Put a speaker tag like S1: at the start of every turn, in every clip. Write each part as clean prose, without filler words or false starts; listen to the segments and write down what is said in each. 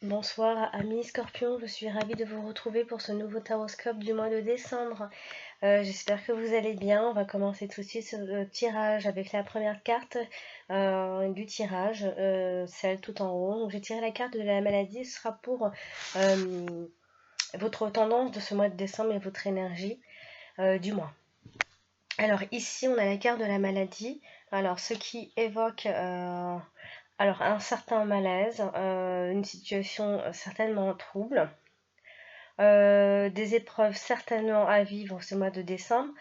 S1: Bonsoir amis Scorpion, je suis ravie de vous retrouver pour ce nouveau taroscope du mois de décembre. J'espère que vous allez bien. On va commencer tout de suite ce tirage avec la première carte du tirage, celle tout en haut. Donc j'ai tiré la carte de la maladie, ce sera pour votre tendance de ce mois de décembre et votre énergie du mois. Alors ici on a la carte de la maladie, alors ce qui évoque alors un certain malaise, une situation certainement trouble, des épreuves certainement à vivre ce mois de décembre.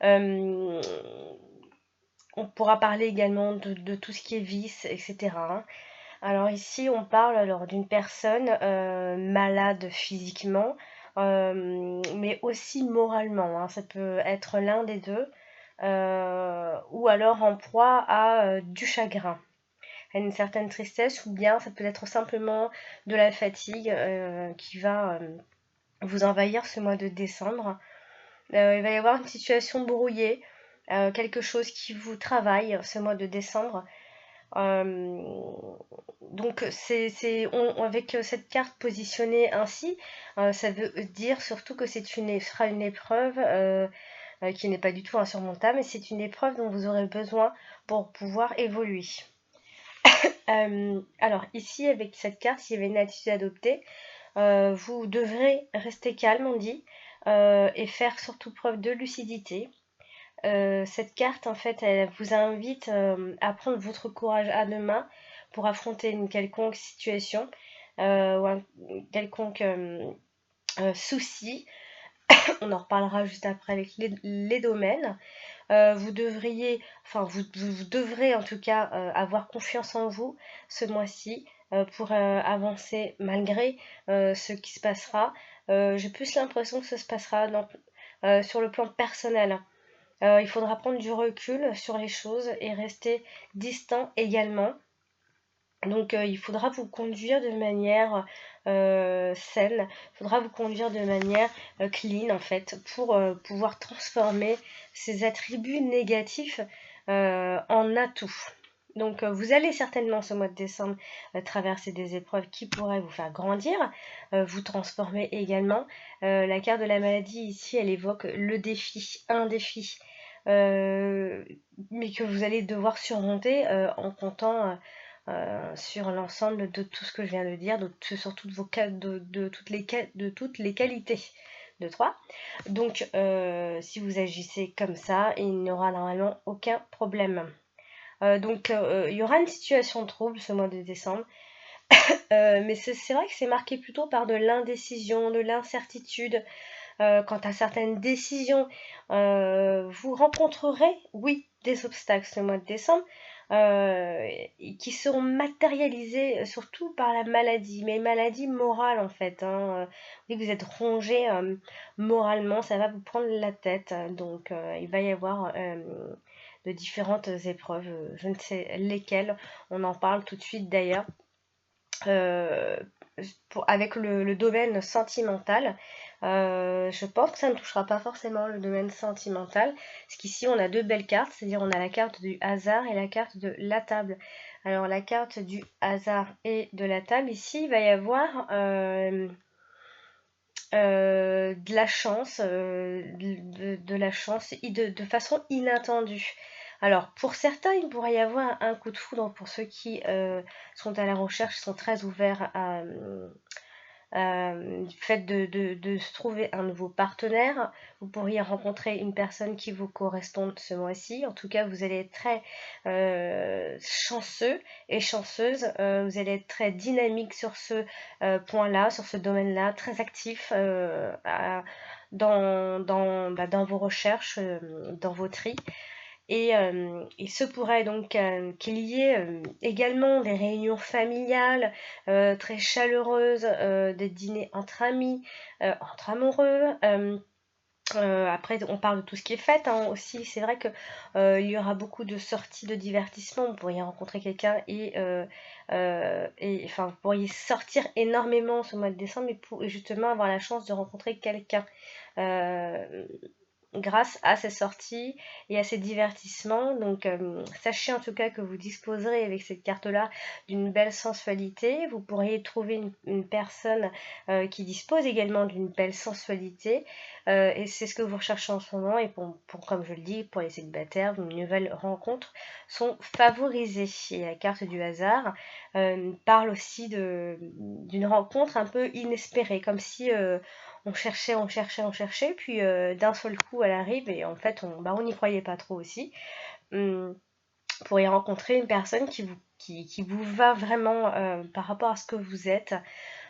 S1: Euh, on pourra parler également de tout ce qui est vice, etc., hein. Alors ici, on parle alors d'une personne malade physiquement, mais aussi moralement, hein. Ça peut être l'un des deux, ou alors en proie à du chagrin, à une certaine tristesse, ou bien ça peut être simplement de la fatigue qui va vous envahir ce mois de décembre. Il va y avoir une situation brouillée, quelque chose qui vous travaille ce mois de décembre. Euh, donc avec cette carte positionnée ainsi, ça veut dire surtout que sera une épreuve qui n'est pas du tout insurmontable, mais c'est une épreuve dont vous aurez besoin pour pouvoir évoluer. Alors ici, avec cette carte, s'il y avait une attitude adoptée, vous devrez rester calme, on dit, et faire surtout preuve de lucidité. Cette carte, en fait, elle vous invite à prendre votre courage à deux mains pour affronter une quelconque situation ou un quelconque souci. On en reparlera juste après avec les domaines. Vous devriez, enfin vous devrez en tout cas avoir confiance en vous ce mois-ci pour avancer malgré ce qui se passera. J'ai plus l'impression que ça se passera sur le plan personnel. Il faudra prendre du recul sur les choses et rester distant également. Donc il faudra vous conduire de manière saine, il faudra vous conduire de manière clean en fait pour pouvoir transformer ces attributs négatifs en atouts. Donc vous allez certainement ce mois de décembre traverser des épreuves qui pourraient vous faire grandir, vous transformer également. La carte de la maladie ici, elle évoque le défi, un défi, mais que vous allez devoir surmonter en comptant sur l'ensemble de tout ce que je viens de dire, sur toutes de toutes les qualités de 3. Donc, si vous agissez comme ça, il n'y aura normalement aucun problème. Il y aura une situation de trouble ce mois de décembre, mais c'est vrai que c'est marqué plutôt par de l'indécision, de l'incertitude quant à certaines décisions. Vous rencontrerez, oui, des obstacles ce mois de décembre, qui seront matérialisés surtout par la maladie, mais maladie morale en fait, hein. Vous êtes rongé moralement, ça va vous prendre la tête, donc il va y avoir de différentes épreuves, je ne sais lesquelles, on en parle tout de suite d'ailleurs. Euh, avec le domaine sentimental, je pense que ça ne touchera pas forcément le domaine sentimental, parce qu'ici on a deux belles cartes, c'est-à-dire on a la carte du hasard et la carte de la table. Alors la carte du hasard et de la table, ici il va y avoir de la chance, de la chance de façon inattendue. Alors, pour certains, il pourrait y avoir un coup de foudre pour ceux qui sont à la recherche, sont très ouverts du fait de se trouver un nouveau partenaire. Vous pourriez rencontrer une personne qui vous corresponde ce mois-ci. En tout cas, vous allez être très chanceux et chanceuse. Vous allez être très dynamique sur ce point-là, sur ce domaine-là, très actif dans vos recherches, dans vos tris. Et il se pourrait donc qu'il y ait également des réunions familiales très chaleureuses, des dîners entre amis, entre amoureux. Après, on parle de tout ce qui est fête, hein, aussi. C'est vrai que il y aura beaucoup de sorties de divertissement. Vous pourriez rencontrer quelqu'un et enfin, vous pourriez sortir énormément ce mois de décembre et pour justement avoir la chance de rencontrer quelqu'un. Euh, grâce à ces sorties et à ces divertissements. Donc sachez en tout cas que vous disposerez avec cette carte-là d'une belle sensualité. Vous pourriez trouver une personne qui dispose également d'une belle sensualité et c'est ce que vous recherchez en ce moment. Et comme je le dis, pour les célibataires, de nouvelles rencontres sont favorisées. Et la carte du hasard parle aussi d'une rencontre un peu inespérée, comme si on cherchait, puis d'un seul coup elle arrive et en fait on n'y croyait pas trop aussi. Vous pourriez rencontrer une personne qui vous va vraiment par rapport à ce que vous êtes.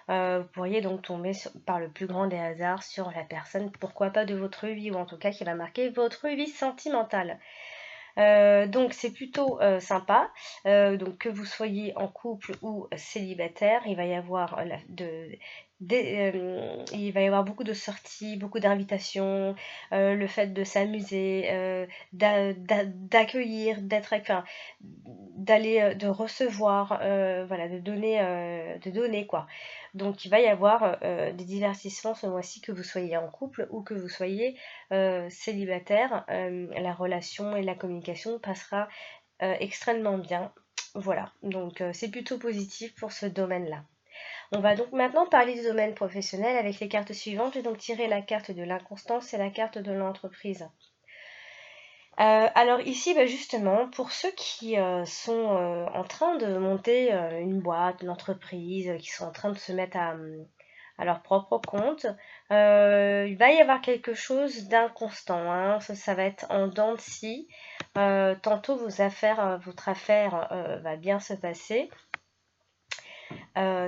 S1: Vous pourriez donc tomber par le plus grand des hasards sur la personne, pourquoi pas de votre vie, ou en tout cas qui va marquer votre vie sentimentale. Donc c'est plutôt sympa. Donc que vous soyez en couple ou célibataire, il va y avoir il va y avoir beaucoup de sorties, beaucoup d'invitations, le fait de s'amuser, d'accueillir, de recevoir, voilà, de donner quoi. Donc il va y avoir des divertissements ce mois-ci, que vous soyez en couple ou que vous soyez célibataire. La relation et la communication passera extrêmement bien. Voilà, donc c'est plutôt positif pour ce domaine-là. On va donc maintenant parler du domaine professionnel avec les cartes suivantes. J'ai donc tiré la carte de l'inconstance et la carte de l'entreprise. Alors ici, justement, pour ceux qui sont en train de monter une boîte, une entreprise, qui sont en train de se mettre à leur propre compte, il va y avoir quelque chose d'inconstant, hein. Ça va être en dents de scie. Tantôt votre affaire va bien se passer.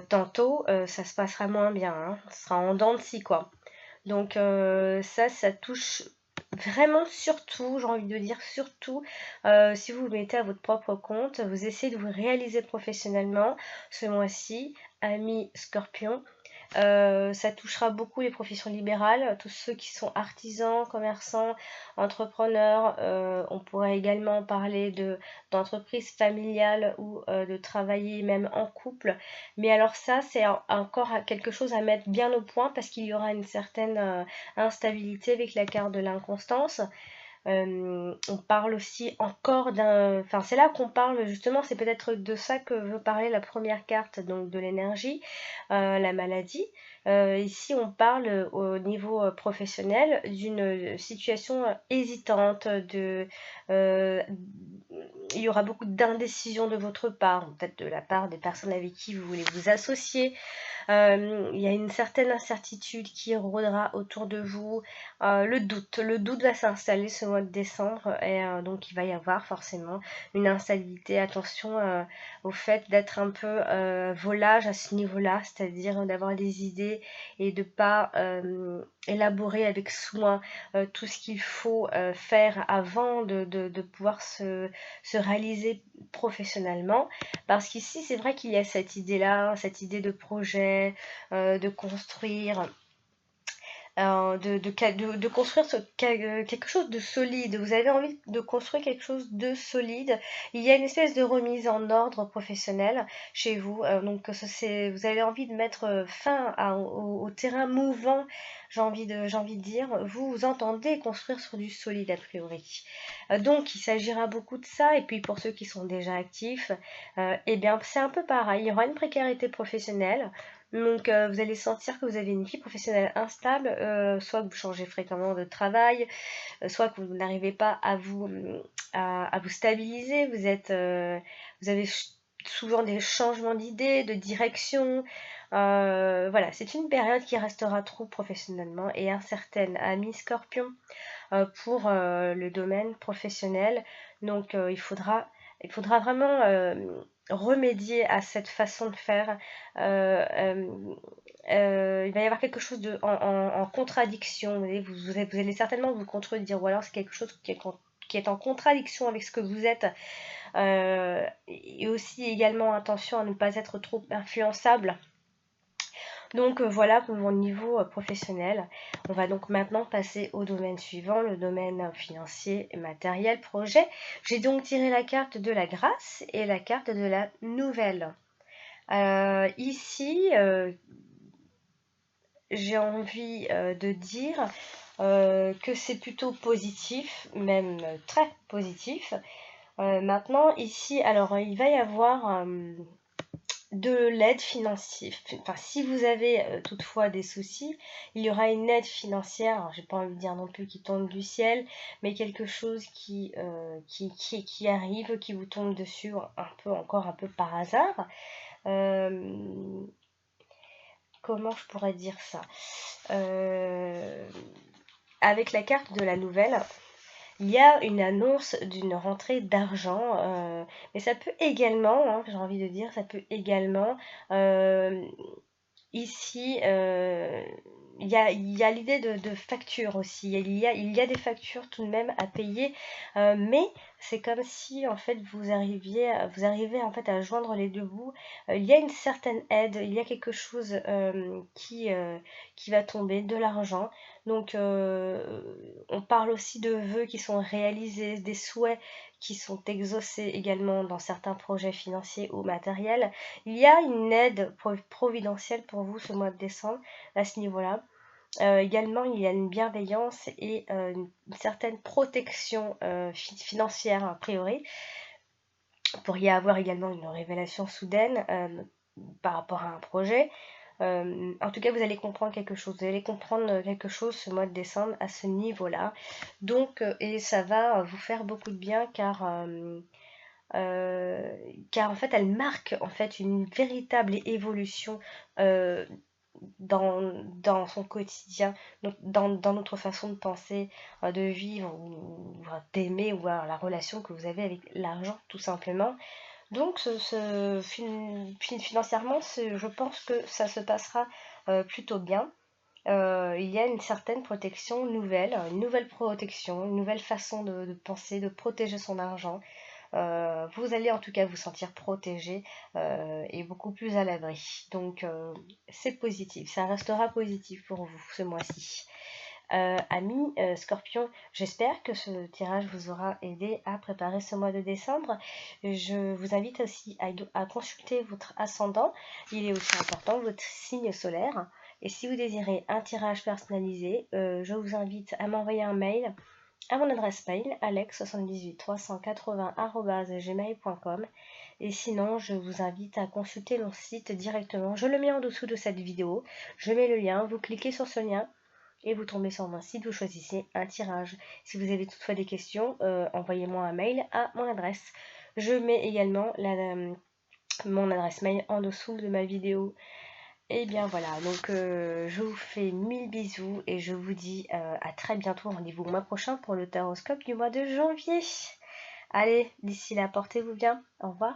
S1: Tantôt ça se passera moins bien, hein. Ce sera en dents de scie quoi. Donc ça touche vraiment surtout, j'ai envie de dire surtout, si vous vous mettez à votre propre compte, vous essayez de vous réaliser professionnellement ce mois-ci, amis Scorpion. Ça touchera beaucoup les professions libérales, tous ceux qui sont artisans, commerçants, entrepreneurs. On pourrait également parler d'entreprises familiales ou de travailler même en couple. Mais alors ça, c'est encore quelque chose à mettre bien au point parce qu'il y aura une certaine instabilité avec la carte de l'inconstance. On parle aussi encore enfin c'est là qu'on parle justement, c'est peut-être de ça que veut parler la première carte, donc de l'énergie, la maladie. Ici on parle au niveau professionnel d'une situation hésitante, il y aura beaucoup d'indécision de votre part, peut-être de la part des personnes avec qui vous voulez vous associer. Il y a une certaine incertitude qui rôdera autour de vous. Le doute va s'installer ce mois de décembre et donc il va y avoir forcément une instabilité. Attention au fait d'être un peu volage à ce niveau-là, c'est-à-dire d'avoir des idées et de pas élaborer avec soin tout ce qu'il faut faire avant de pouvoir se réaliser professionnellement. Parce qu'ici, c'est vrai qu'il y a cette idée-là, cette idée de projet, de construire, de construire quelque chose de solide. Vous avez envie de construire quelque chose de solide. Il y a une espèce de remise en ordre professionnel chez vous. Donc vous avez envie de mettre fin au terrain mouvant, j'ai envie de dire. Vous entendez construire sur du solide a priori. Donc il s'agira beaucoup de ça. Et puis pour ceux qui sont déjà actifs, eh bien c'est un peu pareil. Il y aura une précarité professionnelle. Donc vous allez sentir que vous avez une vie professionnelle instable, soit que vous changez fréquemment de travail, soit que vous n'arrivez pas à vous stabiliser. Vous avez souvent des changements d'idées, de direction. Voilà, c'est une période qui restera trop professionnellement et incertaine. Amis Scorpion, pour le domaine professionnel. Donc il faudra vraiment remédier à cette façon de faire. Il va y avoir quelque chose en contradiction. Vous allez certainement vous contredire, ou alors c'est quelque chose qui est en contradiction avec ce que vous êtes. Et aussi également attention à ne pas être trop influençable. Donc voilà pour mon niveau professionnel. On va donc maintenant passer au domaine suivant, le domaine financier, matériel, projet. J'ai donc tiré la carte de la grâce et la carte de la nouvelle. Ici, j'ai envie de dire que c'est plutôt positif, même très positif. Maintenant, ici, alors il va y avoir de l'aide financière. Enfin, si vous avez toutefois des soucis, il y aura une aide financière. Alors, j'ai pas envie de dire non plus qui tombe du ciel, mais quelque chose qui arrive, qui vous tombe dessus encore un peu par hasard. Comment je pourrais dire ça? Avec la carte de la nouvelle, il y a une annonce d'une rentrée d'argent, mais ça peut également, hein, j'ai envie de dire, ça peut également, ici, il y a l'idée de facture aussi. Il y a des factures tout de même à payer, mais c'est comme si en fait vous arrivez en fait à joindre les deux bouts. Il y a une certaine aide, il y a quelque chose qui va tomber, de l'argent. Donc on parle aussi de vœux qui sont réalisés, des souhaits qui sont exaucés également dans certains projets financiers ou matériels. Il y a une aide providentielle pour vous ce mois de décembre à ce niveau-là. Également, il y a une bienveillance et une certaine protection financière a priori. Vous pourriez avoir également une révélation soudaine par rapport à un projet. En tout cas, vous allez comprendre quelque chose. Vous allez comprendre quelque chose ce mois de décembre à ce niveau-là. Donc, et ça va vous faire beaucoup de bien car en fait elle marque en fait une véritable évolution euh, dans son quotidien, dans notre façon de penser, de vivre ou d'aimer ou alors la relation que vous avez avec l'argent tout simplement. Donc financièrement, je pense que ça se passera plutôt bien. Il y a une certaine protection nouvelle, une nouvelle protection, une nouvelle façon de penser, de protéger son argent. Vous allez en tout cas vous sentir protégé et beaucoup plus à l'abri. Donc c'est positif, ça restera positif pour vous ce mois-ci. Amis Scorpion, j'espère que ce tirage vous aura aidé à préparer ce mois de décembre. Je vous invite aussi à consulter votre ascendant. Il est aussi important, votre signe solaire. Et si vous désirez un tirage personnalisé, je vous invite à m'envoyer un mail à mon adresse mail alex78380@gmail.com. Et sinon, je vous invite à consulter mon site directement. Je le mets en dessous de cette vidéo. Je mets le lien, vous cliquez sur ce lien et vous tombez sur mon site, vous choisissez un tirage. Si vous avez toutefois des questions, envoyez-moi un mail à mon adresse. Je mets également mon adresse mail en dessous de ma vidéo. Et bien voilà, donc je vous fais 1000 bisous et je vous dis à très bientôt. Rendez-vous le mois prochain pour le taroscope du mois de janvier. Allez, d'ici là, portez-vous bien. Au revoir.